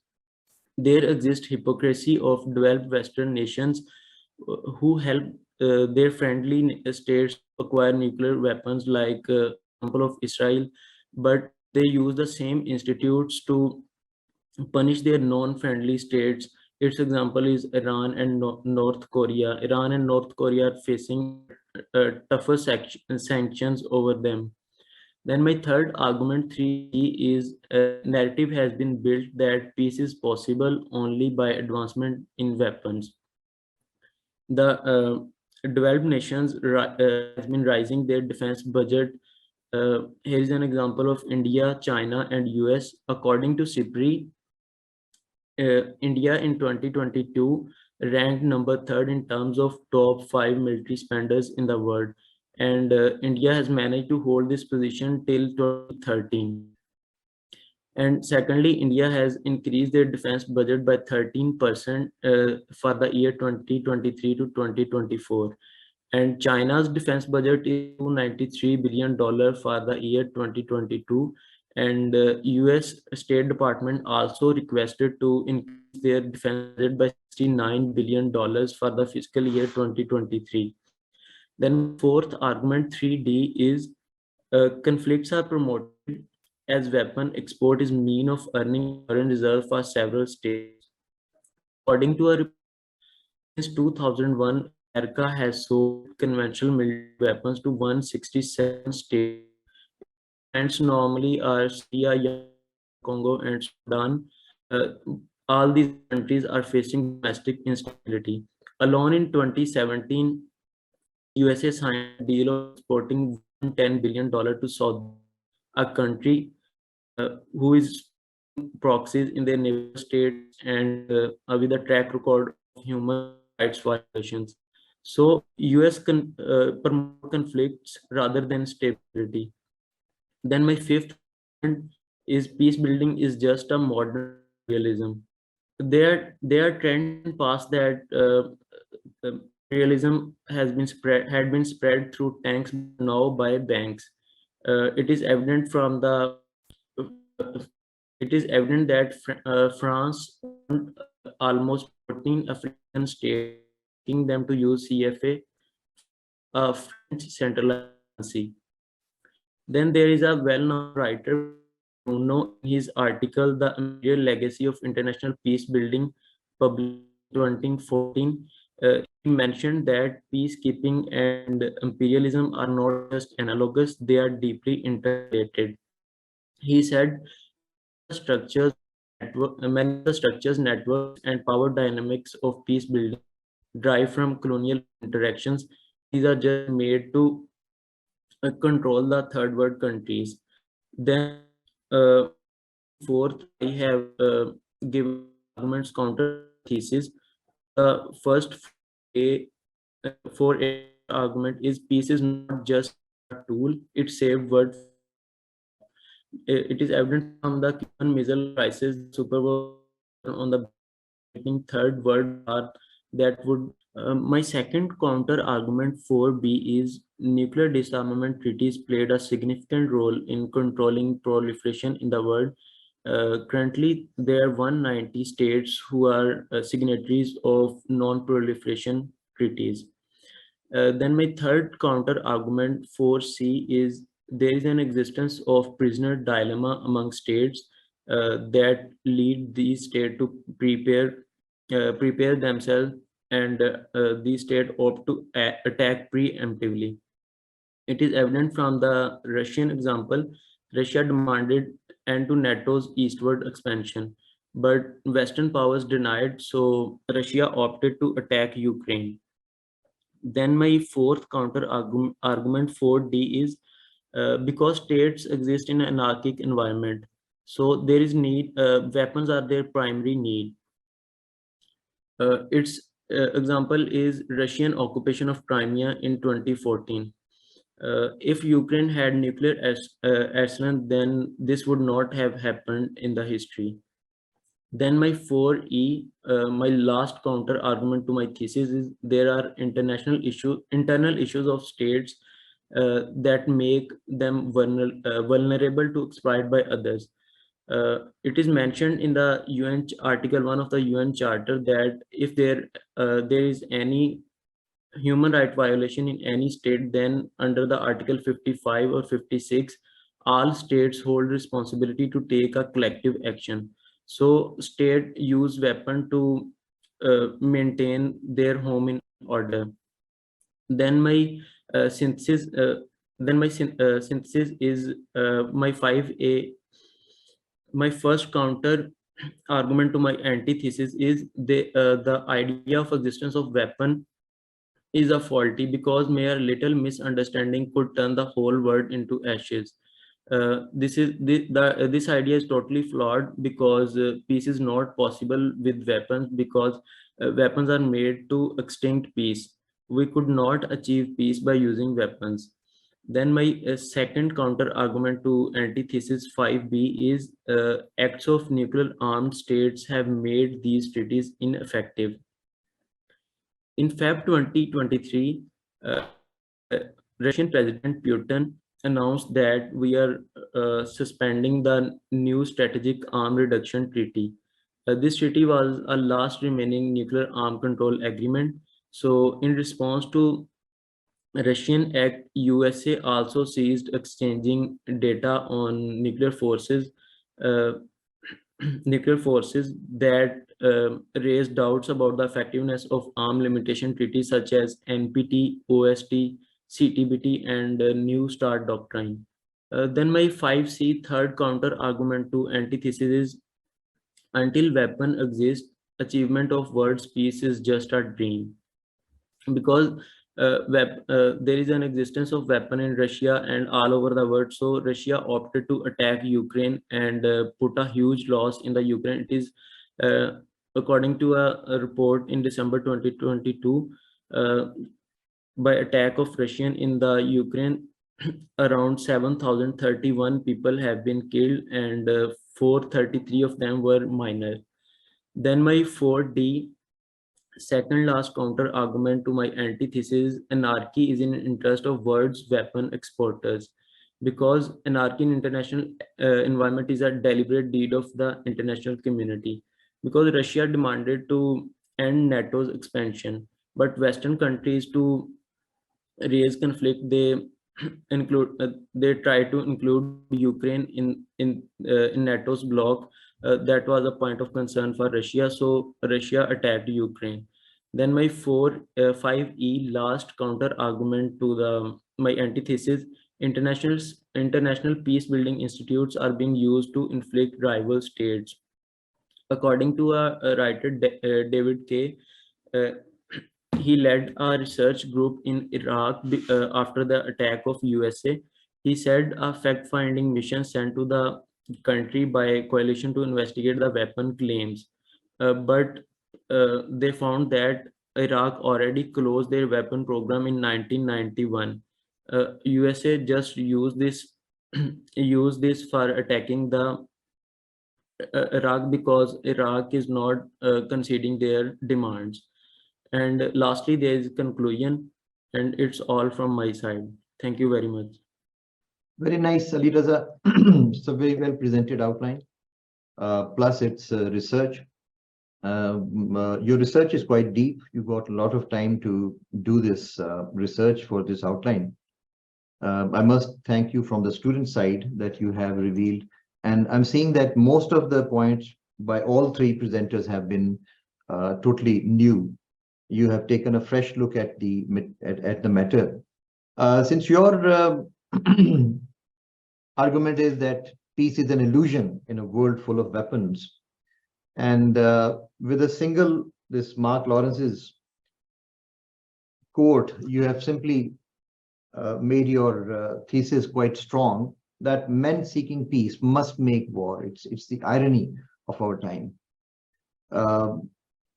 There exists hypocrisy of developed Western nations who help their friendly states acquire nuclear weapons, like example of Israel, but they use the same institutes to punish their non-friendly states. Its example is Iran and North Korea. Iran and North Korea are facing tougher sanctions over them. Then my third argument 3 is narrative has been built that peace is possible only by advancement in weapons. The developed nations has been rising their defense budget. Here is an example of India, China, and US. According to SIPRI, India in 2022 ranked number 3rd in terms of top 5 military spenders in the world, and India has managed to hold this position till 2013. And secondly, India has increased their defense budget by 13% for the year 2023 to 2024. And China's defense budget is $293 billion for the year 2022. And US State Department also requested to increase their defense budget by $69 billion for the fiscal year 2023. Then fourth argument 3D is conflicts are promoted as weapon export is mean of earning foreign reserve for several states. According to a report, since 2001, America has sold conventional military weapons to 167 states. Friends normally are Syria, Congo, and Sudan. All these countries are facing domestic instability. Alone in 2017, USA signed a deal of exporting $110 billion to Saudi, a country who is proxies in their neighbor states and with a track record of human rights violations. So US promote conflicts rather than stability. Then my fifth point is peace building is just a modern realism. There are trends past that realism had been spread through tanks, now by banks. It is evident that France almost 14 African states, asking them to use CFA, a French centralized. Then there is a well-known writer, Bruno, in his article, The Imperial Legacy of International Peace Building, published in 2014, he mentioned that peacekeeping and imperialism are not just analogous, they are deeply interrelated. He said, structures many of the structures, networks, and power dynamics of peace building derive from colonial interactions. These are just made to control the third world countries. Then, fourth, I have given arguments counter thesis. The first a for a argument is peace is not just a tool; it saved world. It is evident from the Cuban Missile Crisis, superpower on the third world war that would. My second counter argument for B is nuclear disarmament treaties played a significant role in controlling proliferation in the world. Currently, there are 190 states who are signatories of non-proliferation treaties. Then my third counter argument for C is there is an existence of prisoner dilemma among states that lead these states to prepare themselves, and these states opt to attack preemptively. It is evident from the Russian example. Russia demanded end to NATO's eastward expansion, but Western powers denied, so Russia opted to attack Ukraine. Then my fourth counter argument for D is because states exist in an anarchic environment, so there is need, weapons are their primary need. Its example is Russian occupation of Crimea in 2014. If Ukraine had nuclear arsenal, then this would not have happened in the history. Then my 4E, my last counter argument to my thesis is there are internal issues of states that make them vulnerable to exploit by others. It is mentioned in the UN Article 1 of the UN Charter that if there is any human right violation in any state, then under the Article 55 or 56, all states hold responsibility to take a collective action. So state use weapon to maintain their home in order. Then my synthesis is my 5A. My first counter argument to my antithesis is the idea of existence of weapon is a faulty because mere little misunderstanding could turn the whole world into ashes. This idea is totally flawed because peace is not possible with weapons because weapons are made to extinct peace. We could not achieve peace by using weapons. Then my second counter argument to antithesis 5B is acts of nuclear armed states have made these treaties ineffective. In Feb 2023, Russian President Putin announced that we are suspending the new strategic arm reduction treaty. This treaty was a last remaining nuclear arm control agreement. So in response to Russian act, USA also ceased exchanging data on nuclear forces that raised doubts about the effectiveness of arm limitation treaties such as NPT, OST, CTBT, and New START doctrine. Then my 5C third counter argument to antithesis is until weapon exists, achievement of world peace is just a dream. Because there is an existence of weapon in Russia and all over the world. So Russia opted to attack Ukraine and put a huge loss in the Ukraine. It is according to a report in December 2022 by attack of Russian in the Ukraine, around 7,031 people have been killed and 433 of them were minor. Then my 4D second last counter argument to my antithesis, anarchy is in interest of world's weapon exporters because anarchy in international environment is a deliberate deed of the international community because Russia demanded to end NATO's expansion, but Western countries to raise conflict, they they try to include Ukraine in NATO's bloc. That was a point of concern for Russia, so Russia attacked Ukraine. Then my 5E last counter argument to my antithesis, international peace building institutes are being used to inflict rival states. According to a writer, David Kay, he led a research group in Iraq after the attack of USA. He said a fact-finding mission sent to the country by coalition to investigate the weapon claims, but they found that Iraq already closed their weapon program in 1991. USA just used this use this for attacking the Iraq because Iraq is not conceding their demands. And lastly, there is conclusion, and it's all from my side. Thank you very much. Very nice, Ali Raza. It's a very well presented outline. Plus, it's research. Your research is quite deep. You got a lot of time to do this research for this outline. I must thank you from the student side that you have revealed. And I'm seeing that most of the points by all three presenters have been totally new. You have taken a fresh look at the matter. Since your argument is that peace is an illusion in a world full of weapons, and with a single, this Mark Lawrence's quote, you have simply made your thesis quite strong, that men seeking peace must make war. It's the irony of our time.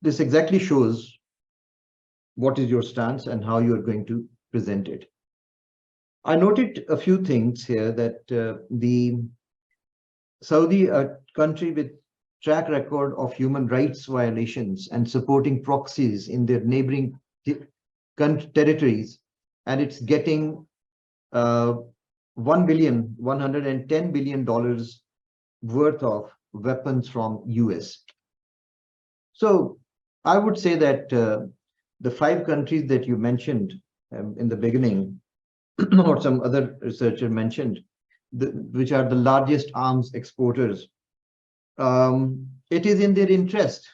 This exactly shows what is your stance and how you are going to present it. I noted a few things here, that the Saudi, a country with track record of human rights violations and supporting proxies in their neighboring territories, and it's getting $110 billion worth of weapons from US. So I would say that the 5 countries that you mentioned in the beginning, or some other researcher mentioned, which are the largest arms exporters, it is in their interest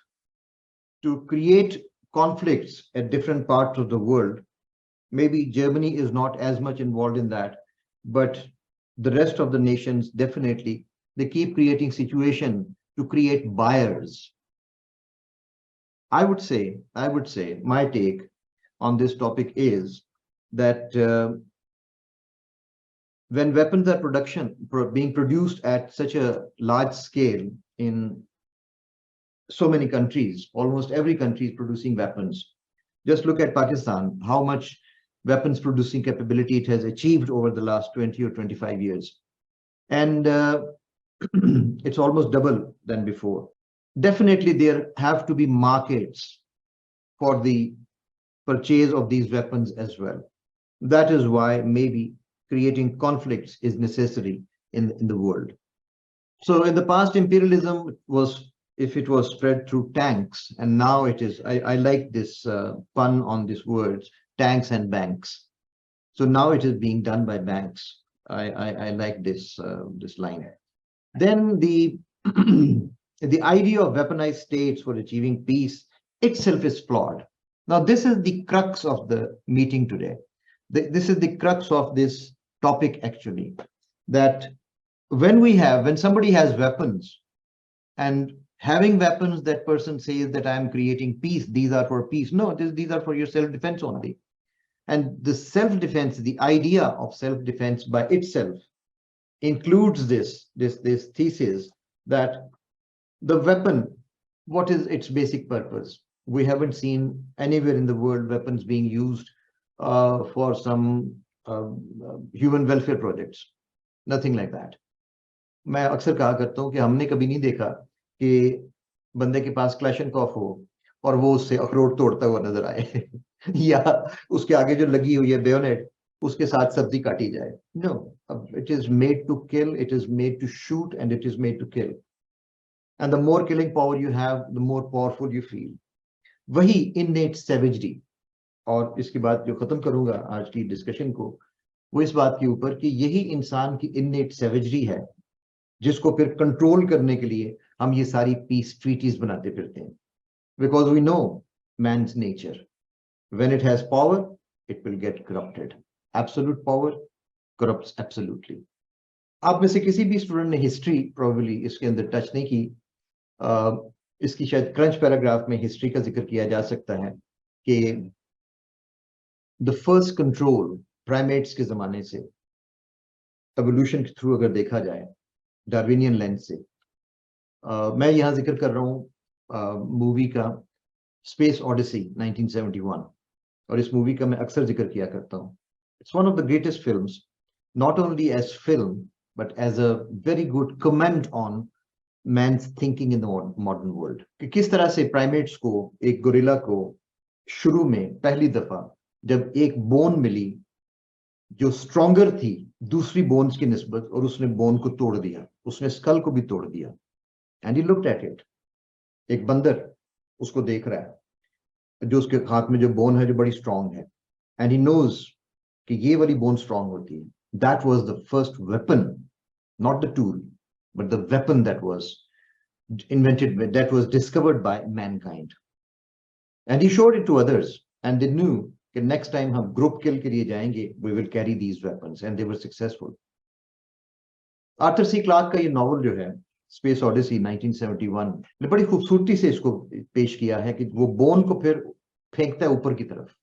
to create conflicts at different parts of the world. Maybe Germany is not as much involved in that, but the rest of the nations, definitely, they keep creating situation to create buyers. I would say my take on this topic is that when weapons are being produced at such a large scale in so many countries, almost every country is producing weapons. Just look at Pakistan, how much weapons producing capability it has achieved over the last 20 or 25 years. And it's almost double than before. Definitely there have to be markets for the purchase of these weapons as well. That is why maybe creating conflicts is necessary in the world. So in the past, imperialism was, if it was spread through tanks, and now it is, I like this pun on these words, tanks and banks. So now it is being done by banks. I like this this line. Then the the idea of weaponized states for achieving peace itself is flawed. Now this is the crux of the meeting today. This is the crux of this topic actually, that when somebody has weapons, and having weapons, that person says that I'm creating peace, these are for peace. No, these are for your self-defense only. And the self-defense, the idea of self-defense by itself includes this thesis that the weapon, what is its basic purpose? We haven't seen anywhere in the world weapons being used for some human welfare projects. Nothing like that. मैं अक्सर कहा करता हूँ कि हमने कभी नहीं देखा कि बंदे के पास क्लैशनकॉफ हो और वो उससे अखरोट तोड़ता हुआ नजर आए या उसके आगे जो लगी हुई है बेयोनेट उसके साथ सब्जी काटी जाए. No, it is made to kill, it is made to shoot, and it is made to kill. And the more killing power you have, the more powerful you feel. वही innate savagery. और इसके बाद जो खत्म करूंगा आज की discussion को, वो इस बात के ऊपर कि यही इंसान की innate savagery है, जिसको फिर कंट्रोल करने के लिए हम ये सारी पीस ट्रीटीज बनाते फिरते हैं. Because we know man's nature. When it has power, it will get corrupted. Absolute power corrupts absolutely. आप में से किसी भी स्टूडेंट ने हिस्ट्री प्रोबेबली इसके अंदर टच नहीं की. इसकी शायद क्रंच पैराग्राफ में हिस्ट्री का जिक्र किया जा सकता है कि द फर्स्ट कंट्रोल प्राइमेट्स के जमाने से एवोल्यूशन के थ्रू अगर देखा जाए डार्विनियन लेंस से, मैं यहाँ जिक्र कर रहा हूँ मूवी का स्पेस ऑडिसी 1971, और इस मूवी का मैं अक्सर जिक्र किया करता हूँ. It's one of the greatest films, not only as film but as a very good comment on man's thinking in the modern world. कि किस तरह से प्राइमेट्स को, एक गोरिल्ला को शुरू में पहली दफा जब एक बोन मिली जो स्ट्रॉन्गर थी दूसरी बोन्स की निस्बत, और उसने बोन को तोड़ दिया, उसने स्कल को भी तोड़ दिया. And he looked at it. एक बंदर उसको देख रहा है, जो उसके हाथ में जो बोन है जो बड़ी स्ट्रॉन्ग है, एंड ही नोज कि ये वाली बोन स्ट्रॉन्ग होती है. That was the first weapon, not the tool, but the weapon that was invented, that was discovered by mankind. And he showed it to others, and they knew that next time हम group kill के लिए जाएंगे, we will carry these weapons, and they were successful. Arthur C Clarke का ये novel जो है space Odyssey 1971, ने बड़ी खूबसूरती से इसको पेश किया है कि वो बोन को फिर फेंकता है ऊपर की तरफ,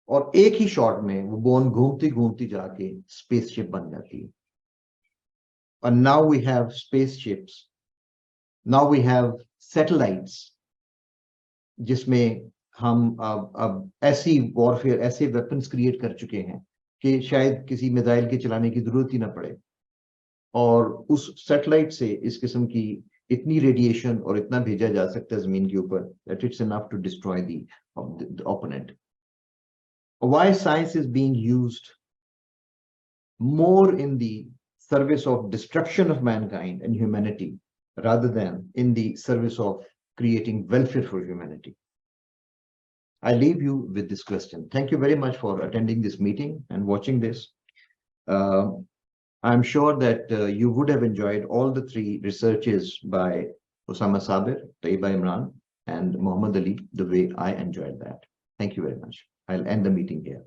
और एक ही शॉट में वो बोन घूमती घूमती जाके स्पेसशिप बन जाती है. और now we have spaceships, now we have satellites, जिसमें हम अब ऐसी वॉरफेयर, ऐसे वेपन्स क्रिएट कर चुके हैं कि शायद किसी मिसाइल के चलाने की जरूरत ही ना पड़े. और उस सैटेलाइट से इस किस्म की इतनी रेडिएशन और इतना भेजा जा सकता है जमीन के ऊपर that it's enough to destroy the opponent. Why science is being used more in the service of destruction of mankind and humanity rather than in the service of creating welfare for humanity? I leave you with this question. Thank you very much for attending this meeting and watching this. I'm sure that you would have enjoyed all the three researches by Osama Sabir, Taiba Imran, and Muhammad Ali the way I enjoyed that. Thank you very much. I'll end the meeting here.